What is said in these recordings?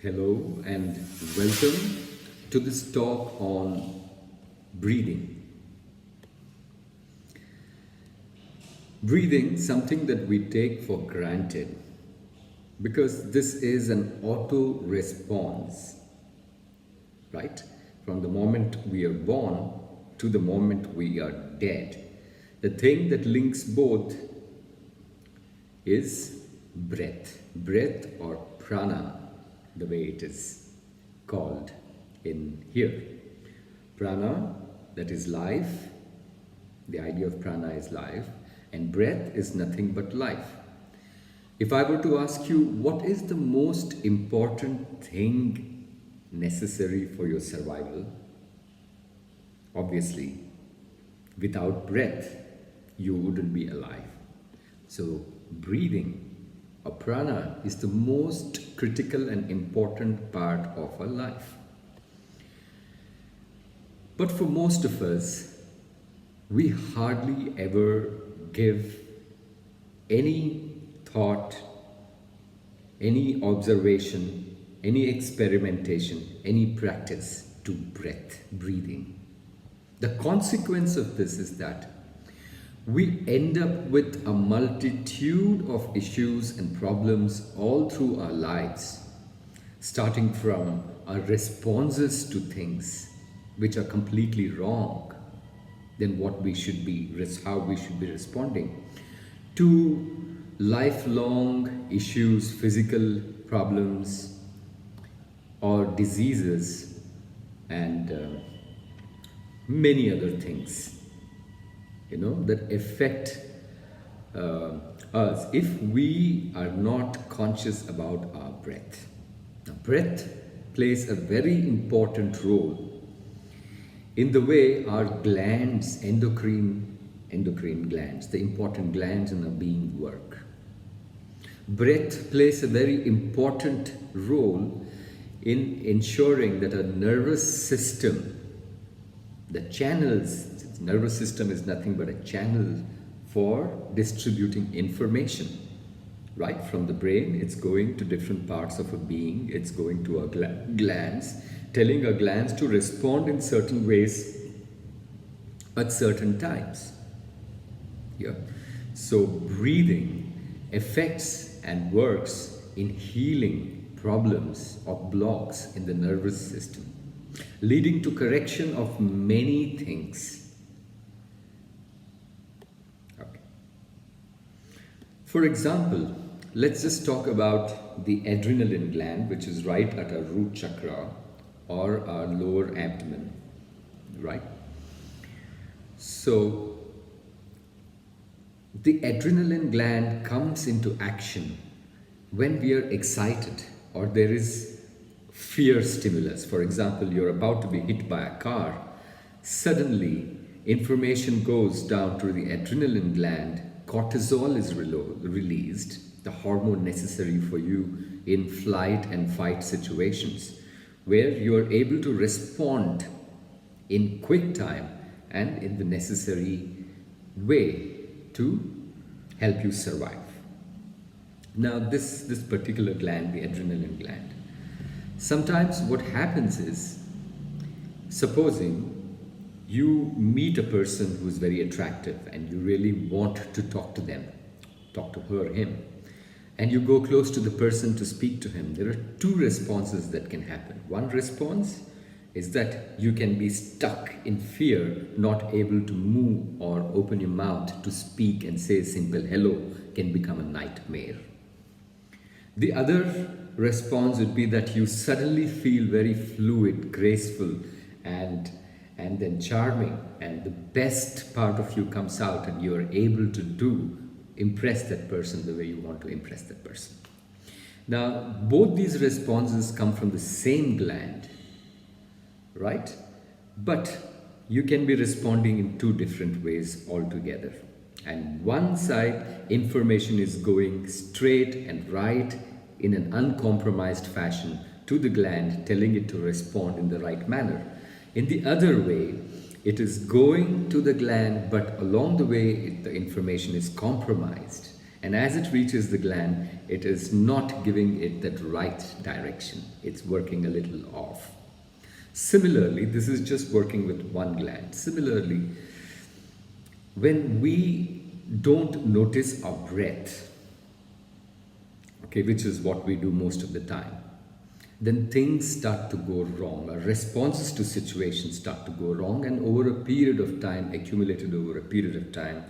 Hello and welcome to this talk on breathing. Breathing, something that we take for granted because this is an auto response, right? From the moment we are born to the moment we are dead. The thing that links both is breath or prana, the way it is called in here. Prana, that is life, the idea of prana is life, and breath is nothing but life. If I were to ask you, what is the most important thing necessary for your survival? Obviously, without breath, you wouldn't be alive. So, breathing or prana is the most critical and important part of our life. But for most of us, we hardly ever give any thought, any observation, any experimentation, any practice to breathing. The consequence of this is that we end up with a multitude of issues and problems all through our lives, starting from our responses to things which are completely wrong than what we should be, how we should be responding, to lifelong issues, physical problems, or diseases, and many other things, that affect us if we are not conscious about our breath. Now, breath plays a very important role in the way our glands, endocrine glands, the important glands in our being work. Breath plays a very important role in ensuring that our nervous system, the channels, nervous system is nothing but a channel for distributing information, right? From the brain, it's going to different parts of a being, it's going to our glands, telling our glands to respond in certain ways at certain times. Yeah. So breathing affects and works in healing problems or blocks in the nervous system, leading to correction of many things. Okay. For example, let's just talk about the adrenaline gland, which is right at our root chakra or our lower abdomen, right? So the adrenaline gland comes into action when we are excited or there is fear stimulus. For example, you're about to be hit by a car. Suddenly, information goes down to the adrenaline gland. Cortisol is released, the hormone necessary for you in flight and fight situations, where you are able to respond in quick time and in the necessary way to help you survive. Now, this particular gland, the adrenaline gland, sometimes what happens is, supposing you meet a person who is very attractive and you really want to talk to them, talk to her, him, and you go close to the person to speak to him, there are two responses that can happen. One response is that you can be stuck in fear, not able to move or open your mouth to speak and say a simple hello, can become a nightmare. The other response would be that you suddenly feel very fluid, graceful, and then charming, and the best part of you comes out and you are able to impress that person the way you want to impress that person. Now, both these responses come from the same gland, right? But you can be responding in two different ways altogether. And one side, information is going straight and right in an uncompromised fashion to the gland, telling it to respond in the right manner. In the other way, it is going to the gland, but along the way, the information is compromised And as it reaches the gland, it is not giving it that right direction. It's working a little off. Similarly, this is just working with one gland. Similarly, when we don't notice our breath, okay, which is what we do most of the time, then things start to go wrong. Our responses to situations start to go wrong, and over a period of time, accumulated over a period of time,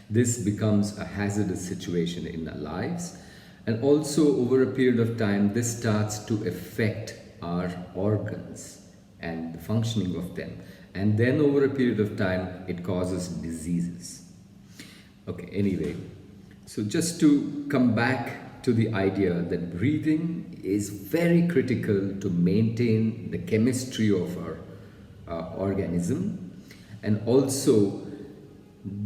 this becomes a hazardous situation in our lives. And also over a period of time, this starts to affect our organs and the functioning of them. And then over a period of time, it causes diseases. Okay, anyway, so just to come back to the idea that breathing is very critical to maintain the chemistry of our organism, and also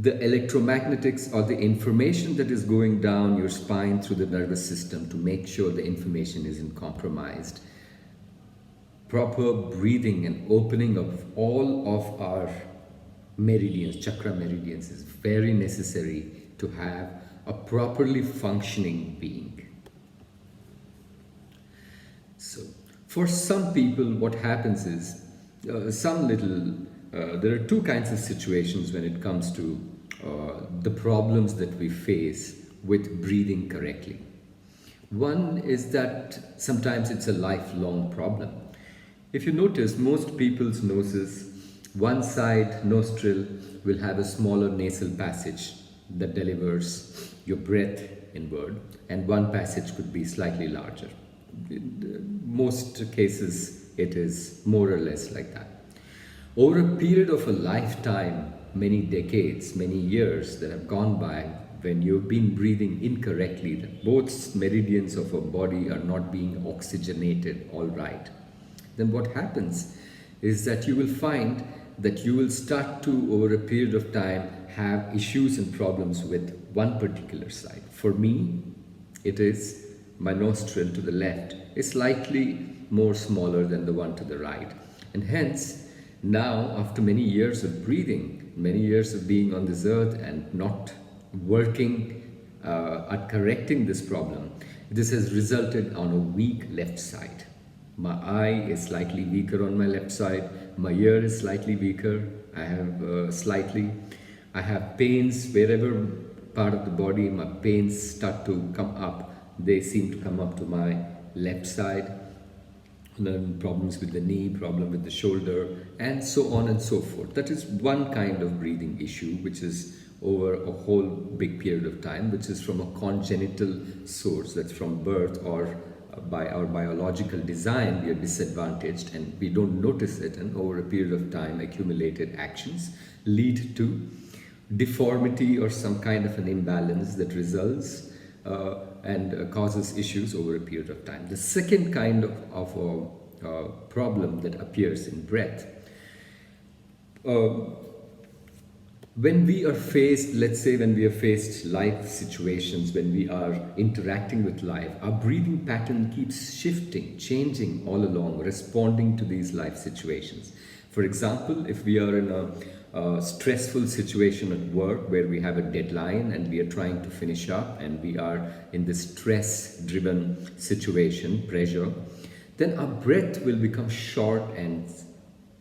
the electromagnetics or the information that is going down your spine through the nervous system to make sure the information isn't compromised. Proper breathing and opening of all of our meridians, chakra meridians, is very necessary to have a properly functioning being. So, for some people, what happens is there are two kinds of situations when it comes to the problems that we face with breathing correctly. One is that sometimes it's a lifelong problem. If you notice, most people's noses, one side nostril will have a smaller nasal passage that delivers your breath inward, and one passage could be slightly larger. In most cases, it is more or less like that. Over a period of a lifetime, many decades, many years that have gone by, when you've been breathing incorrectly, that both meridians of our body are not being oxygenated all right, then what happens is that you will find that you will start to, over a period of time, have issues and problems with one particular side. For me, it is my nostril to the left is slightly more smaller than the one to the right. And hence, now after many years of breathing, many years of being on this earth and not working at correcting this problem, this has resulted on a weak left side. My eye is slightly weaker on my left side. My ear is slightly weaker. I have pains wherever part of the body my pains start to come up. They seem to come up to my left side. Then problems with the knee, problem with the shoulder, and so on and so forth. That is one kind of breathing issue, which is over a whole big period of time, which is from a congenital source. That's from birth, or by our biological design, we are disadvantaged and we don't notice it, and over a period of time, accumulated actions lead to deformity or some kind of an imbalance that results and causes issues over a period of time. The second kind of problem that appears in breath, when we are faced, let's say when we are faced life situations, when we are interacting with life, our breathing pattern keeps shifting, changing all along, responding to these life situations. For example, if we are in a stressful situation at work where we have a deadline and we are trying to finish up and we are in this stress-driven situation, pressure, then our breath will become short, and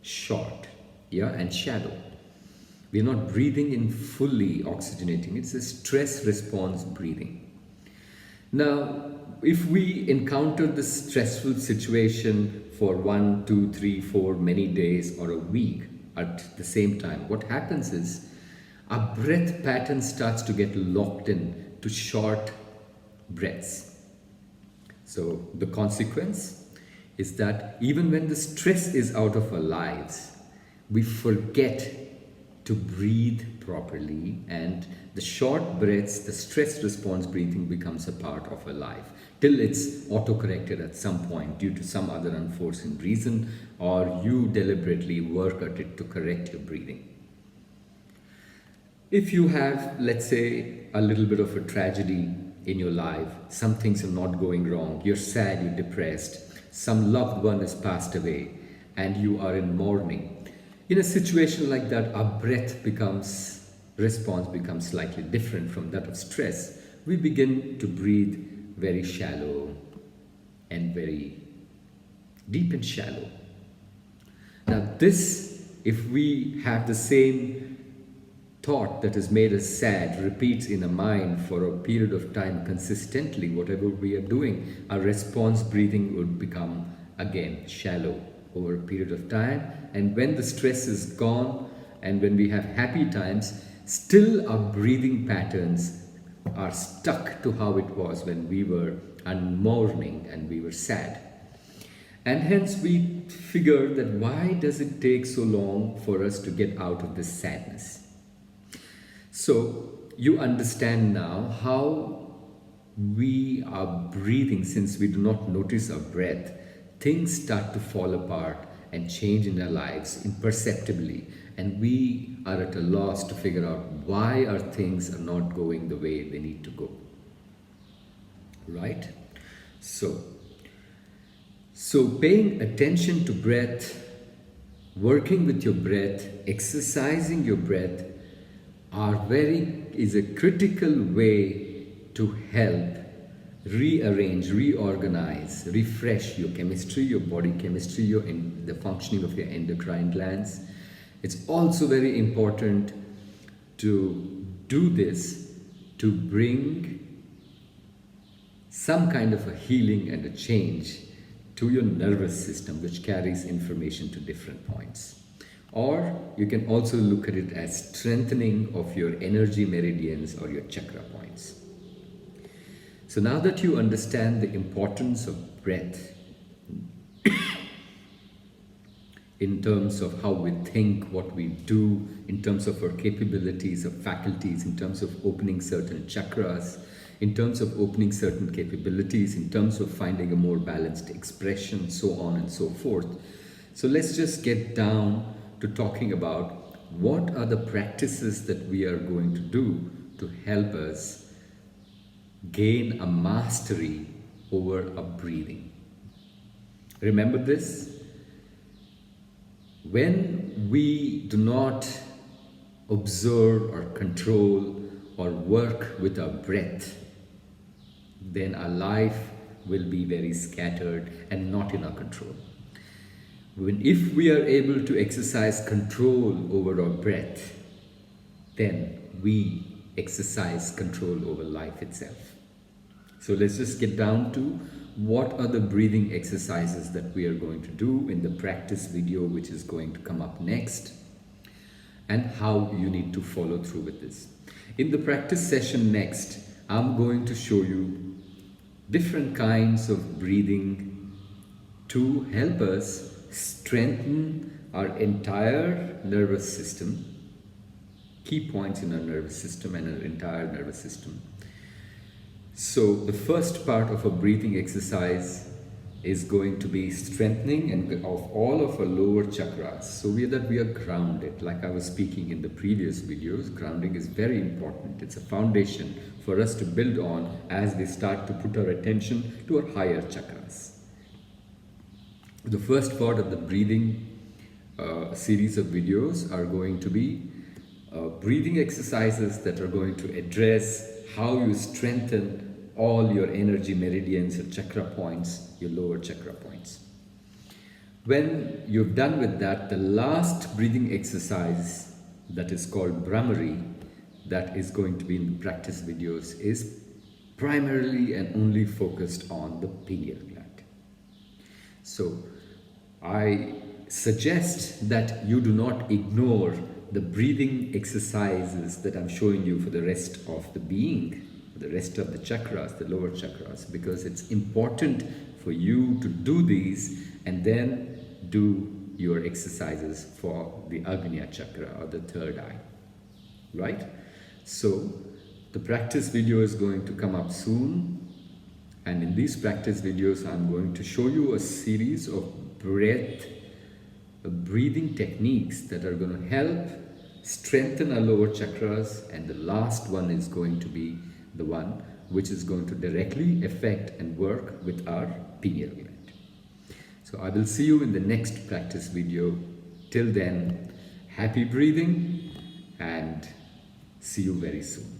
shallow. We are not breathing in fully oxygenating. It's a stress response breathing. Now, if we encounter this stressful situation for 1, 2, 3, 4, many days or a week at the same time, what happens is our breath pattern starts to get locked in to short breaths. So the consequence is that even when the stress is out of our lives, we forget to breathe properly, and the short breaths, the stress response breathing becomes a part of our life till it's auto-corrected at some point due to some other unforeseen reason, or you deliberately work at it to correct your breathing. If you have, let's say, a little bit of a tragedy in your life, some things are not going wrong, you're sad, you're depressed, some loved one has passed away, and you are in mourning. In a situation like that, our response becomes slightly different from that of stress, we begin to breathe very shallow and very deep and shallow. Now this, if we have the same thought that has made us sad repeats in our mind for a period of time consistently, whatever we are doing, our response breathing would become again shallow over a period of time. And when the stress is gone and when we have happy times, still our breathing patterns are stuck to how it was when we were mourning and we were sad. And hence we figure that why does it take so long for us to get out of this sadness? So you understand now how we are breathing. Since we do not notice our breath, things start to fall apart and change in our lives imperceptibly, and we are at a loss to figure out why our things are not going the way they need to go. Right? So paying attention to breath, working with your breath, exercising your breath is a critical way to help rearrange, reorganize, refresh your chemistry, your body chemistry, the functioning of your endocrine glands. It's also very important to do this to bring some kind of a healing and a change to your nervous system, which carries information to different points. Or you can also look at it as strengthening of your energy meridians or your chakra points. So now that you understand the importance of breath in terms of how we think, what we do, in terms of our capabilities, of faculties, in terms of opening certain chakras, in terms of opening certain capabilities, in terms of finding a more balanced expression, so on and so forth. So let's just get down to talking about what are the practices that we are going to do to help us gain a mastery over our breathing. Remember this: when we do not observe or control or work with our breath, then our life will be very scattered and not in our control. If we are able to exercise control over our breath, then we exercise control over life itself. So let's just get down to what are the breathing exercises that we are going to do in the practice video, which is going to come up next, and how you need to follow through with this. In the practice session next, I'm going to show you different kinds of breathing to help us strengthen our entire nervous system, key points in our nervous system and our entire nervous system. So the first part of a breathing exercise is going to be strengthening of all of our lower chakras, so that we are grounded. Like I was speaking in the previous videos, grounding is very important. It's a foundation for us to build on as we start to put our attention to our higher chakras. The first part of the breathing series of videos are going to be breathing exercises that are going to address how you strengthen all your energy meridians, your chakra points, your lower chakra points. When you've done with that, the last breathing exercise that is called Brahmari, that is going to be in the practice videos, is primarily and only focused on the pineal gland. So I suggest that you do not ignore the breathing exercises that I'm showing you for the rest of the being, the rest of the chakras, the lower chakras, because it's important for you to do these and then do your exercises for the Agnya chakra or the third eye, right? So the practice video is going to come up soon, and in these practice videos I'm going to show you a series of breathing techniques that are going to help strengthen our lower chakras, and the last one is going to be the one which is going to directly affect and work with our pineal gland. So I will see you in the next practice video. Till then, happy breathing and see you very soon.